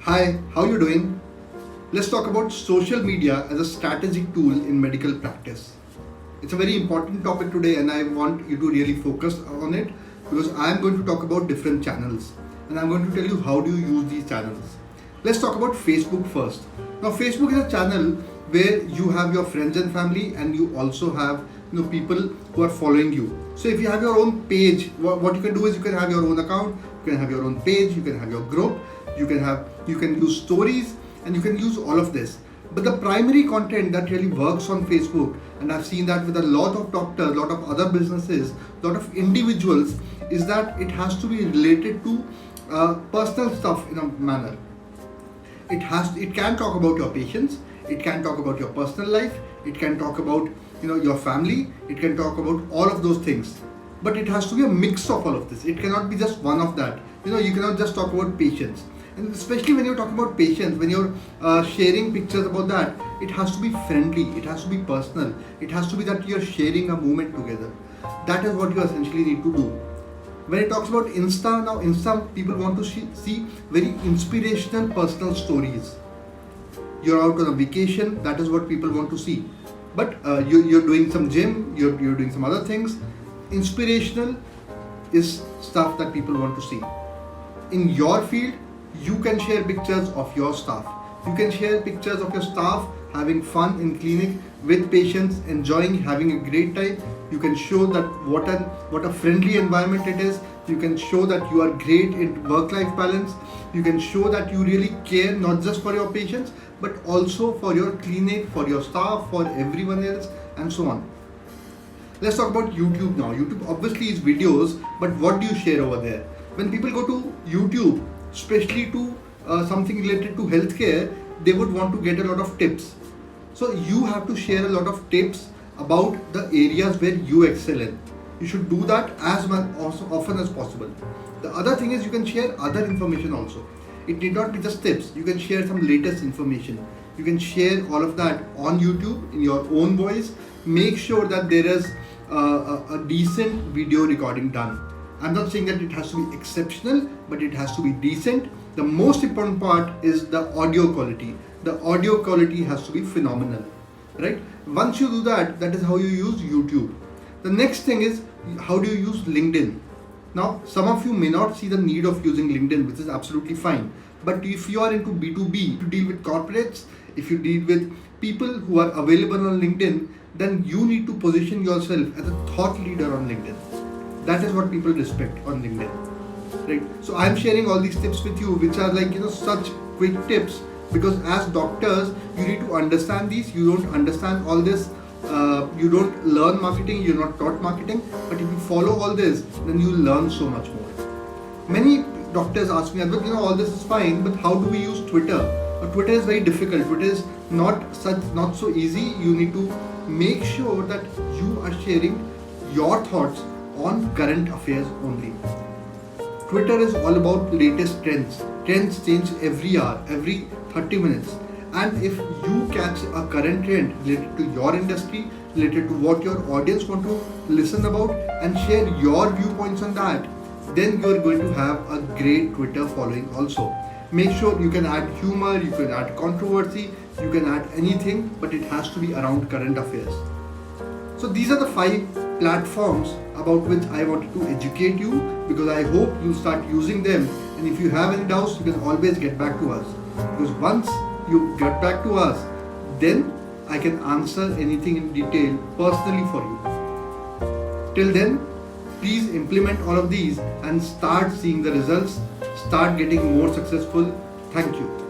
Hi, how you doing? Let's talk about social media as a strategic tool in medical practice. It's a very important topic today and I want you to really focus on it because I'm going to talk about different channels and I'm going to tell you how do you use these channels. Let's talk about Facebook first. Now Facebook is a channel where you have your friends and family and you also have people who are following you. So if you have your own page, what you can do is you can have your own account, you can have your own page, you can have your group, you can use stories and you can use all of this. But the primary content that really works on Facebook, and I've seen that with a lot of doctors, a lot of other businesses, a lot of individuals, is that it has to be related to personal stuff in a manner. It can talk about your patients, it can talk about your personal life, it can talk about your family, it can talk about all of those things. But it has to be a mix of all of this. It cannot be just one of that. You cannot just talk about patients. And especially when you're talking about patients, when you're sharing pictures about that, it has to be friendly, it has to be personal, it has to be that you're sharing a moment together. That is what you essentially need to do. When it talks about Insta, now Insta people want to see very inspirational personal stories. You're out on a vacation, that is what people want to see. But you're doing some gym, you're doing some other things. Inspirational is stuff that people want to see. In your field, you can share pictures of your staff. You can share pictures of your staff having fun in clinic with patients, enjoying, having a great time. You can show that what a friendly environment it is. You can show that you are great in work-life balance. You can show that you really care not just for your patients, but also for your clinic, for your staff, for everyone else, and so on. Let's talk about YouTube now. YouTube obviously is videos, but what do you share over there? When people go to YouTube, especially to something related to healthcare, they would want to get a lot of tips. So you have to share a lot of tips about the areas where you excel in. You should do that as often as possible. The other thing is you can share other information also. It need not be just tips. You can share some latest information. You can share all of that on YouTube in your own voice. Make sure that there is a decent video recording done. I'm not saying that it has to be exceptional, but it has to be decent. The most important part is the audio quality. The audio quality has to be phenomenal, right? Once you do that, that is how you use YouTube. The next thing is, how do you use LinkedIn? Now, some of you may not see the need of using LinkedIn, which is absolutely fine. But if you are into B2B, to deal with corporates, if you deal with people who are available on LinkedIn, then you need to position yourself as a thought leader on LinkedIn. That is what people respect on LinkedIn, right? So I'm sharing all these tips with you, which are like, such quick tips, because as doctors, you need to understand these. You don't understand all this. You don't learn marketing, you're not taught marketing, but if you follow all this, then you learn so much more. Many doctors ask me, all this is fine, but how do we use Twitter? Twitter is very difficult. Twitter is not so easy. You need to make sure that you are sharing your thoughts on current affairs only. Twitter is all about latest trends. Trends change every hour, every 30 minutes. And if you catch a current trend related to your industry, related to what your audience want to listen about and share your viewpoints on that, then you're going to have a great Twitter following also. Make sure you can add humor, you can add controversy, you can add anything, but it has to be around current affairs. So these are the 5 platforms about which I wanted to educate you, because I hope you start using them. And if you have any doubts, you can always get back to us. Because once you get back to us, then I can answer anything in detail personally for you. Till then, please implement all of these and start seeing the results, start getting more successful. Thank you.